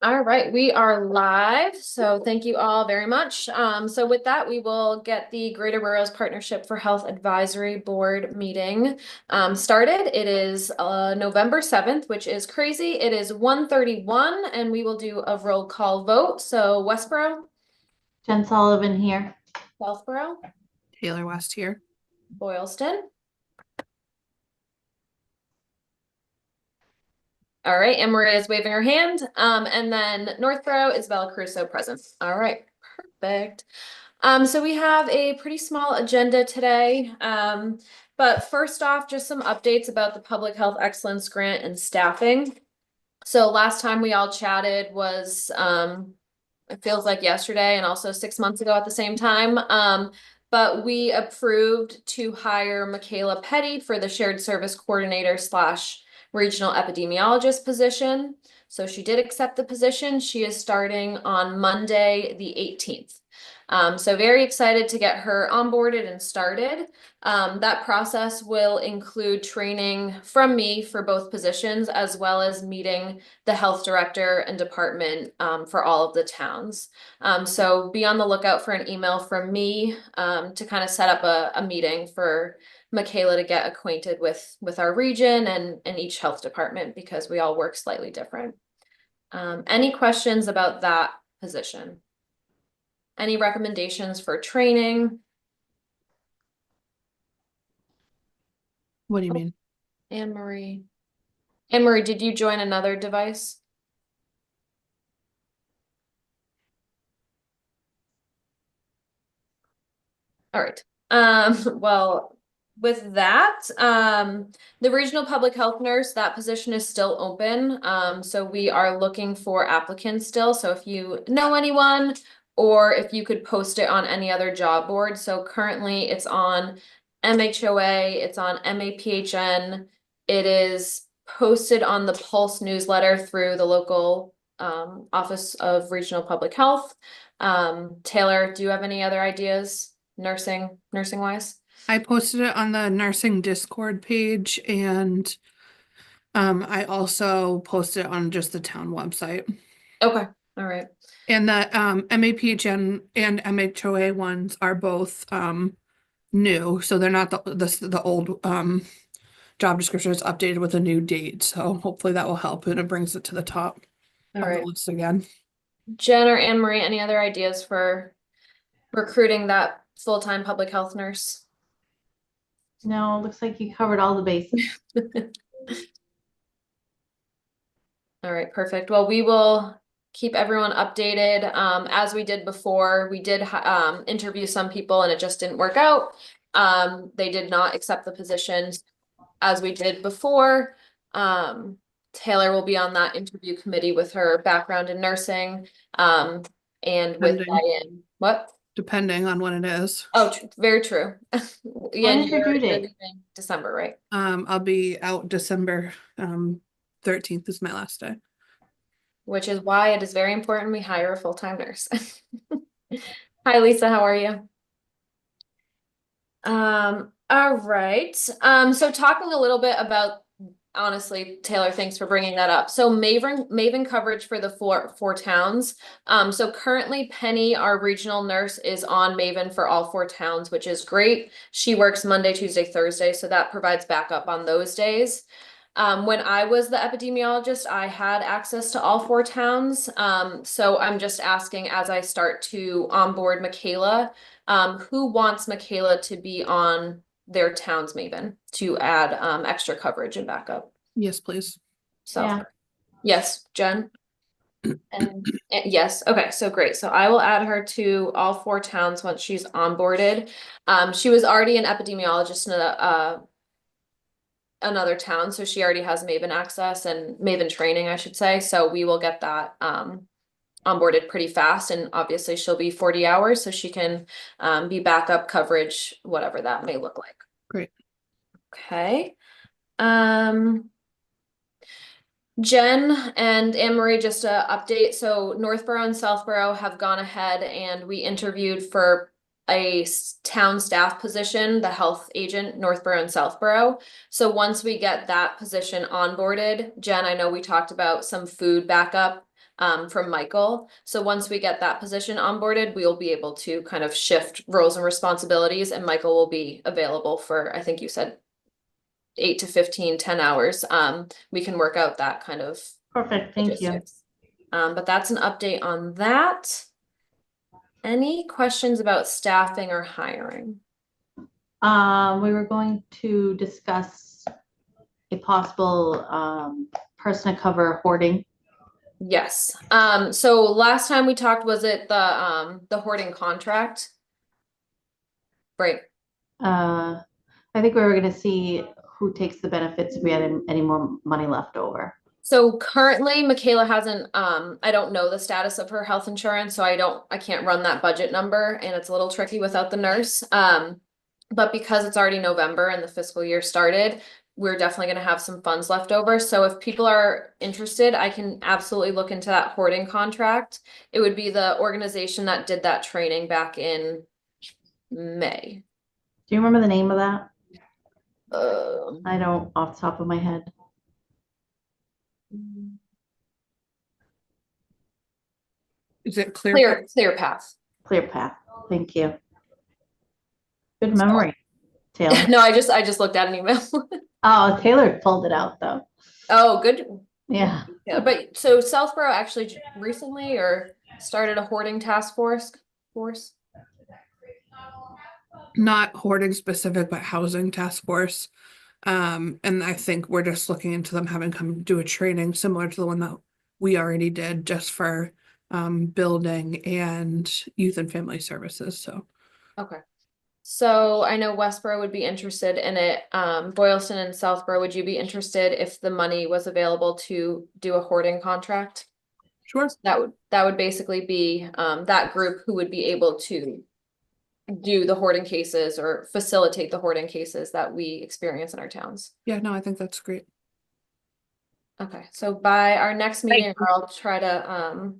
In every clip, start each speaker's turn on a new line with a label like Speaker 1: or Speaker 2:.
Speaker 1: All right, we are live, so thank you all very much. So with that, we will get the Greater Boroughs Partnership for Health Advisory Board meeting started. It is November 7th, which is crazy. It is 1:31, and we will do a roll call vote. So Westboro,
Speaker 2: Jen Sullivan here.
Speaker 1: Southboro,
Speaker 3: Taylor West here.
Speaker 1: Boylston. All right, and Maria is waving her hand. And then Northborough, Isabella Crusoe present. All right, perfect. So we have a pretty small agenda today. But first off, just some updates about the Public Health Excellence Grant and staffing. So last time we all chatted was, it feels like yesterday and also 6 months ago at the same time. But we approved to hire Michaela Petty for the shared service coordinator slash regional epidemiologist position. So she did accept the position. She is starting on Monday, the 18th. So very excited to get her onboarded and started. That process will include training from me for both positions, as well as meeting the health director and department for all of the towns. So be on the lookout for an email from me to kind of set up a meeting for Michaela to get acquainted with our region and each health department, because we all work slightly different. Any questions about that position? Any recommendations for training?
Speaker 3: What do you mean?
Speaker 1: Anne Marie. Anne Marie, did you join another device? All right. Well, with that, the regional public health nurse, that position is still open. So we are looking for applicants still. So if you know anyone, or if you could post it on any other job board. So currently it's on MHOA, it's on MAPHN. It is posted on the Pulse newsletter through the local Office of Regional Public Health. Taylor, do you have any other ideas? Nursing wise?
Speaker 3: I posted it on the nursing Discord page, and I also posted it on just the town website.
Speaker 1: Okay, all right.
Speaker 3: And the MAPHN and MHOA ones are both new, so they're not the old job description is updated with a new date. So hopefully that will help, and it brings it to the top
Speaker 1: All
Speaker 3: of
Speaker 1: right.
Speaker 3: the list again.
Speaker 1: Jen or Anne Marie, any other ideas for recruiting that full-time public health nurse?
Speaker 2: No, looks like you covered all the bases.
Speaker 1: All right, perfect. Well, we will keep everyone updated. As we did before, we did interview some people and it just didn't work out. They did not accept the positions as we did before. Taylor will be on that interview committee with her background in nursing. And with Diane. What?
Speaker 3: Depending on when it is.
Speaker 1: Oh, very true.
Speaker 2: When is your due date?
Speaker 1: Leaving December, right?
Speaker 3: I'll be out December 13th is my last day.
Speaker 1: Which is why it is very important we hire a full-time nurse. Hi, Lisa, how are you? All right. So talking a little bit about, honestly, Taylor, thanks for bringing that up. So Maven coverage for the four towns. So currently Penny, our regional nurse, is on Maven for all 4 towns, which is great. She works Monday, Tuesday, Thursday, so that provides backup on those days. When I was the epidemiologist, I had access to all 4 towns. So I'm just asking, as I start to onboard Michaela, who wants Michaela to be on their town's Maven to add extra coverage and backup?
Speaker 3: Yes, please.
Speaker 1: So,
Speaker 2: Yeah.
Speaker 1: yes, Jen? And yes, okay, so great. So I will add her to all 4 towns once she's onboarded. She was already an epidemiologist in another town, so she already has Maven access and Maven training, I should say. So we will get that onboarded pretty fast, and obviously she'll be 40 hours, so she can be backup coverage, whatever that may look like.
Speaker 3: Great.
Speaker 1: Okay. Jen and Anne Marie, just to update. So Northborough and Southborough have gone ahead and we interviewed for a town staff position, the health agent, Northborough and Southborough. So once we get that position onboarded, Jen, I know we talked about some food backup from Michael. So once we get that position onboarded, we'll be able to kind of shift roles and responsibilities, and Michael will be available for, I think you said 8 to 15, 10 hours. We can work out that kind of
Speaker 2: Perfect, thank you.
Speaker 1: logistics. But that's an update on that. Any questions about staffing or hiring?
Speaker 2: We were going to discuss a possible person to cover hoarding.
Speaker 1: Yes. So last time we talked, was it the hoarding contract? Right.
Speaker 2: I think we were gonna see who takes the benefits if we had any more money left over.
Speaker 1: So currently Michaela hasn't, I don't know the status of her health insurance, so I can't run that budget number, and it's a little tricky without the nurse. But because it's already November and the fiscal year started, we're definitely gonna have some funds left over. So if people are interested, I can absolutely look into that hoarding contract. It would be the organization that did that training back in May.
Speaker 2: Do you remember the name of that?
Speaker 1: Um,
Speaker 2: I don't off the top of my head.
Speaker 3: Is it clear?
Speaker 1: Clear Path.
Speaker 2: Clear Path, thank you. Good memory, Taylor.
Speaker 1: No, I just looked at an email.
Speaker 2: Oh, Taylor pulled it out though.
Speaker 1: Oh, good.
Speaker 2: Yeah.
Speaker 1: Yeah, but so Southborough actually recently or started a hoarding task force.
Speaker 3: Not hoarding specific, but housing task force. And I think we're just looking into them having come do a training similar to the one that we already did just for building and youth and family services. So
Speaker 1: Okay. So I know Westboro would be interested in it. Boylston and Southborough, would you be interested if the money was available to do a hoarding contract?
Speaker 3: sure.
Speaker 1: That would basically be that group who would be able to do the hoarding cases or facilitate the hoarding cases that we experience in our towns.
Speaker 3: Yeah, no, I think that's great.
Speaker 1: Okay, so by our next meeting, I'll try to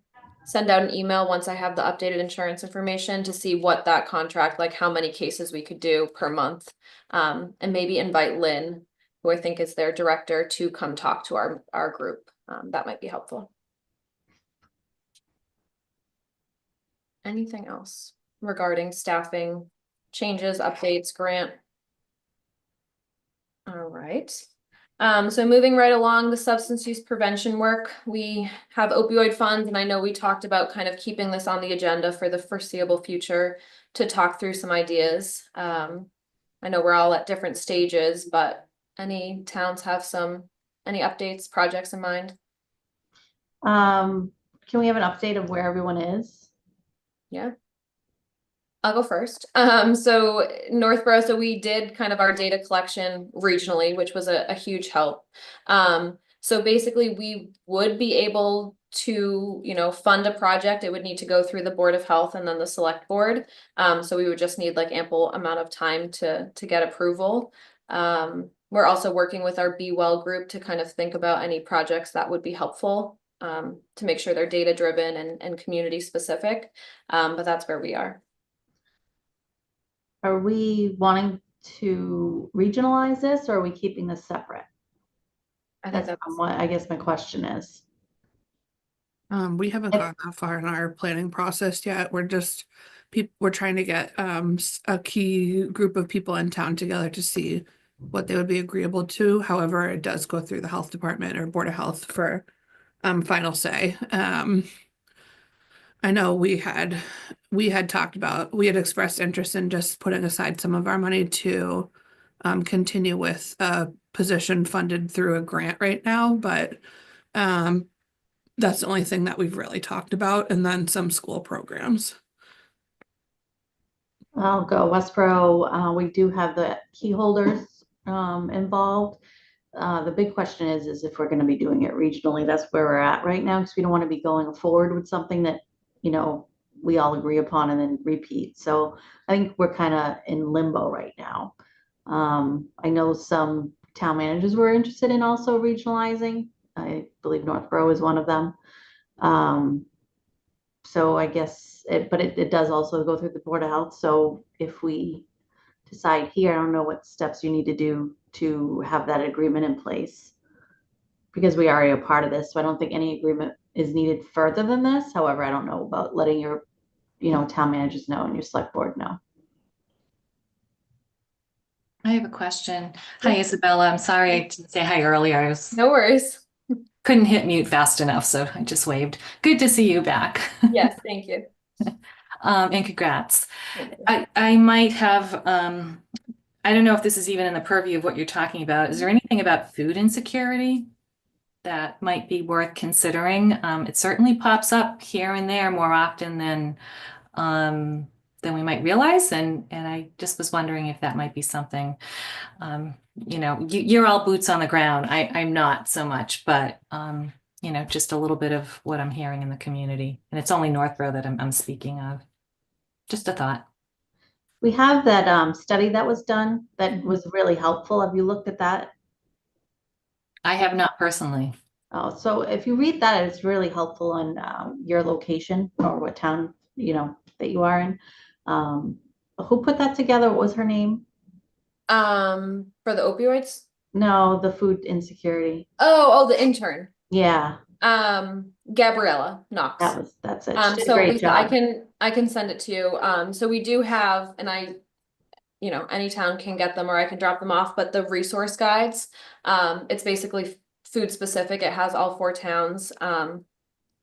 Speaker 1: send out an email once I have the updated insurance information to see what that contract, like how many cases we could do per month. And maybe invite Lynn, who I think is their director, to come talk to our group. That might be helpful. Anything else regarding staffing, changes, updates, grant? All right. So moving right along the substance use prevention work, we have opioid funds, and I know we talked about kind of keeping this on the agenda for the foreseeable future to talk through some ideas. I know we're all at different stages, but any towns have any updates, projects in mind?
Speaker 2: Can we have an update of where everyone is?
Speaker 1: Yeah. I'll go first. So Northborough, so we did kind of our data collection regionally, which was a huge help. So basically we would be able to, fund a project. It would need to go through the Board of Health and then the Select Board. So we would just need like ample amount of time to get approval. We're also working with our Be Well group to kind of think about any projects that would be helpful, to make sure they're data driven and community specific. But that's where we are.
Speaker 2: Are we wanting to regionalize this or are we keeping this separate?
Speaker 1: I think
Speaker 2: That's
Speaker 1: that's
Speaker 2: what I guess my question is.
Speaker 3: We haven't gone that far in our planning process yet. We're trying to get a key group of people in town together to see what they would be agreeable to. However, it does go through the health department or Board of Health for final say. I know we had expressed interest in just putting aside some of our money to continue with a position funded through a grant right now, but that's the only thing that we've really talked about, and then some school programs.
Speaker 2: I'll go Westboro. We do have the key holders involved. The big question is if we're going to be doing it regionally. That's where we're at right now because we don't want to be going forward with something that, we all agree upon and then repeat. So I think we're kind of in limbo right now. I know some town managers were interested in also regionalizing. I believe Northborough is one of them. So I guess it does also go through the Board of Health. So if we decide here, I don't know what steps you need to do to have that agreement in place because we are a part of this. So I don't think any agreement is needed further than this. However, I don't know about letting your, town managers know and your select board know.
Speaker 4: I have a question. Hi, Isabella. I'm sorry I didn't say hi earlier.
Speaker 1: No worries.
Speaker 4: Couldn't hit mute fast enough, so I just waved. Good to see you back.
Speaker 1: Yes, thank you.
Speaker 4: And congrats.
Speaker 1: Thank you.
Speaker 4: I might have, I don't know if this is even in the purview of what you're talking about. Is there anything about food insecurity that might be worth considering? It certainly pops up here and there more often than we might realize. And I just was wondering if that might be something, you're all boots on the ground. I'm not so much, but, just a little bit of what I'm hearing in the community. And it's only Northborough that I'm speaking of. Just a thought.
Speaker 2: We have that study that was done that was really helpful. Have you looked at that?
Speaker 4: I have not personally.
Speaker 2: Oh, so if you read that, it's really helpful on your location or what town, that you are in. Who put that together? What was her name?
Speaker 1: For the opioids?
Speaker 2: No, the food insecurity.
Speaker 1: Oh, the intern.
Speaker 2: Yeah,
Speaker 1: Gabriella Knox.
Speaker 2: that's it. She did a
Speaker 1: So
Speaker 2: great
Speaker 1: Lisa, I
Speaker 2: job.
Speaker 1: can send it to you. So we do have, and any town can get them or I can drop them off, but the resource guides, it's basically food specific. It has all 4 towns.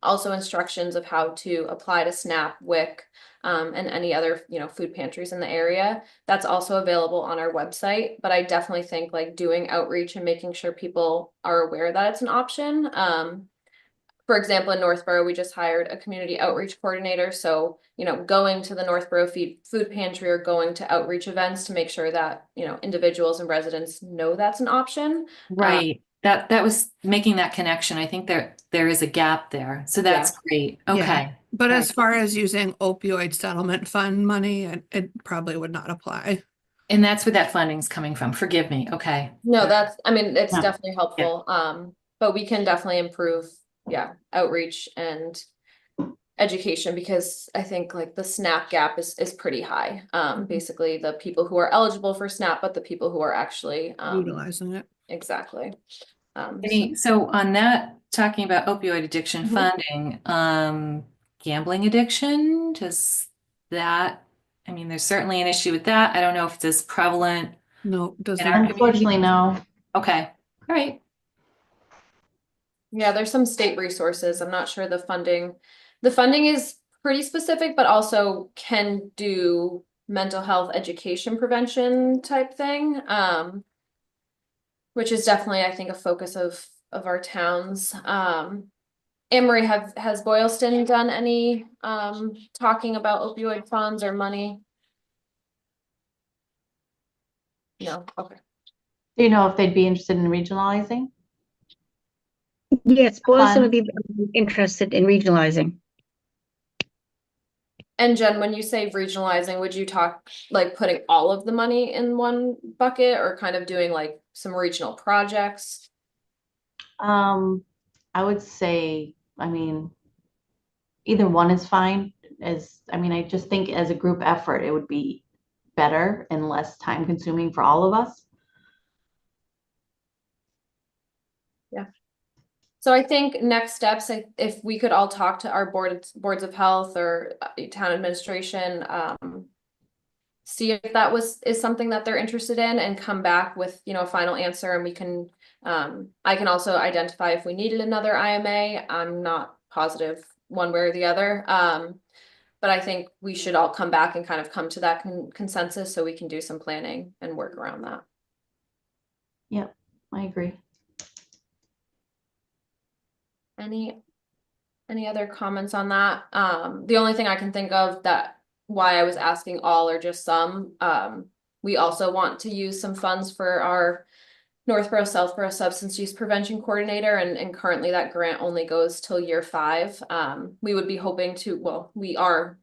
Speaker 1: Also instructions of how to apply to SNAP, WIC, and any other, food pantries in the area. That's also available on our website, but I definitely think like doing outreach and making sure people are aware that it's an option. For example, in Northborough, we just hired a community outreach coordinator. So, going to the Northborough food pantry or going to outreach events to make sure that, individuals and residents know that's an option.
Speaker 4: Right. That was making that connection. I think there is a gap there. So that's great.
Speaker 3: Yeah.
Speaker 4: Okay.
Speaker 3: But as
Speaker 4: Right.
Speaker 3: far as using opioid settlement fund money, it probably would not apply.
Speaker 4: And that's where that funding's coming from. Forgive me. Okay.
Speaker 1: No, it's
Speaker 2: Yeah.
Speaker 1: definitely helpful. But we can definitely improve, outreach and education because I think like the SNAP gap is pretty high. Basically the people who are eligible for SNAP, but the people who are actually,
Speaker 3: Utilizing it.
Speaker 1: exactly.
Speaker 4: So on that, talking about opioid addiction
Speaker 1: Mhm.
Speaker 4: funding, gambling addiction, there's certainly an issue with that. I don't know if it's as prevalent.
Speaker 3: No, does
Speaker 4: In
Speaker 3: not.
Speaker 4: our
Speaker 2: Unfortunately, no.
Speaker 4: Okay. All right.
Speaker 1: Yeah, there's some state resources. I'm not sure the funding. The funding is pretty specific, but also can do mental health education prevention type thing. Which is definitely, I think, a focus of our towns. Anne Marie, has Boylston done any talking about opioid funds or money? No, okay.
Speaker 2: Do you know if they'd be interested in regionalizing?
Speaker 5: Yes, Boylston would
Speaker 2: Fun.
Speaker 5: be interested in regionalizing.
Speaker 1: And Jen, when you say regionalizing, would you talk like putting all of the money in one bucket or kind of doing like some regional projects?
Speaker 2: I would say, either one is fine. I just think as a group effort, it would be better and less time consuming for all of us.
Speaker 1: So I think next steps, if we could all talk to our boards of health or town administration, see if that is something that they're interested in and come back with, a final answer and we can, I can also identify if we needed another IMA. I'm not positive one way or the other. But I think we should all come back and kind of come to that consensus so we can do some planning and work around that.
Speaker 2: Yep, I agree.
Speaker 1: Any other comments on that? The only thing I can think of that why I was asking all or just some, we also want to use some funds for our Northborough, Southborough Substance Use Prevention Coordinator, and currently that grant only goes till year 5. We would be hoping to, well,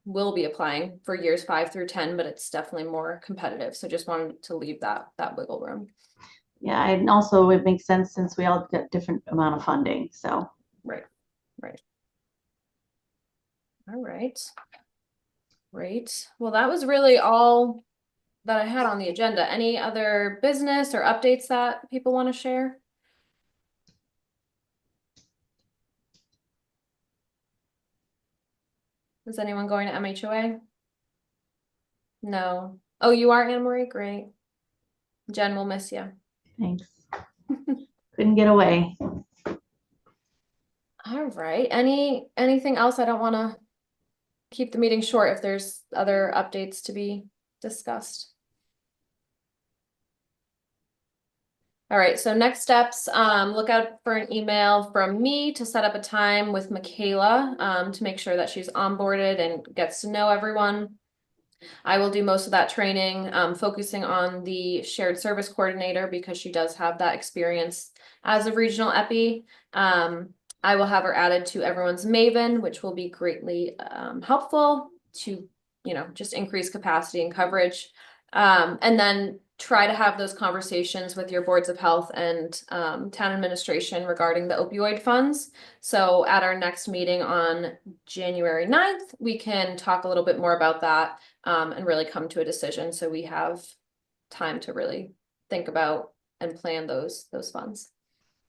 Speaker 1: will be applying for years 5 through 10, but it's definitely more competitive. So just wanted to leave that wiggle room.
Speaker 2: Yeah, and also it makes sense since we all get different amount of funding, so.
Speaker 1: Right. All right. Great. Well, that was really all that I had on the agenda. Any other business or updates that people want to share? Is anyone going to MHOA? No. Oh, you are, Anne Marie? Great. Jen will miss you.
Speaker 2: Thanks. Couldn't get away.
Speaker 1: All right. Anything else? I don't want to keep the meeting short if there's other updates to be discussed. All right, so next steps, look out for an email from me to set up a time with Michaela, to make sure that she's onboarded and gets to know everyone. I will do most of that training, focusing on the shared service coordinator because she does have that experience as a regional epi. I will have her added to everyone's Maven, which will be greatly helpful to, just increase capacity and coverage. And then try to have those conversations with your boards of health and town administration regarding the opioid funds. So at our next meeting on January 9th, we can talk a little bit more about that and really come to a decision. So we have time to really think about and plan those funds.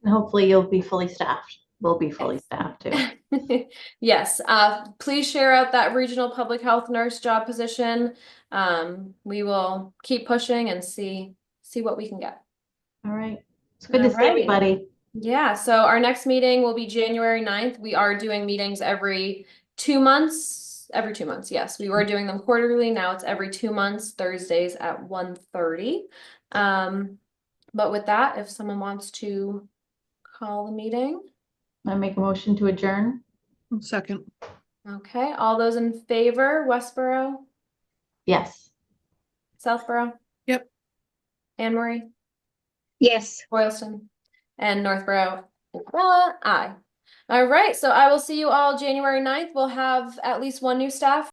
Speaker 2: And hopefully you'll be fully staffed. We'll be fully staffed too.
Speaker 1: Yes, please share out that regional public health nurse job position. We will keep pushing and see what we can get.
Speaker 2: All right. It's good to see
Speaker 1: Alrighty.
Speaker 2: everybody.
Speaker 1: Yeah, so our next meeting will be January 9th. We are doing meetings every 2 months. Every 2 months, yes. We were doing them quarterly. Now it's every 2 months, Thursdays at 1:30. But with that, if someone wants to call the meeting.
Speaker 2: I make a motion to adjourn.
Speaker 3: Second.
Speaker 1: Okay, all those in favor, Westboro,
Speaker 2: Yes.
Speaker 1: Southboro?
Speaker 3: Yep.
Speaker 1: Anne Marie,
Speaker 5: Yes.
Speaker 1: Boylston, and Northborough. Isabella, aye. All right, so I will see you all January 9th. We'll have at least one new staff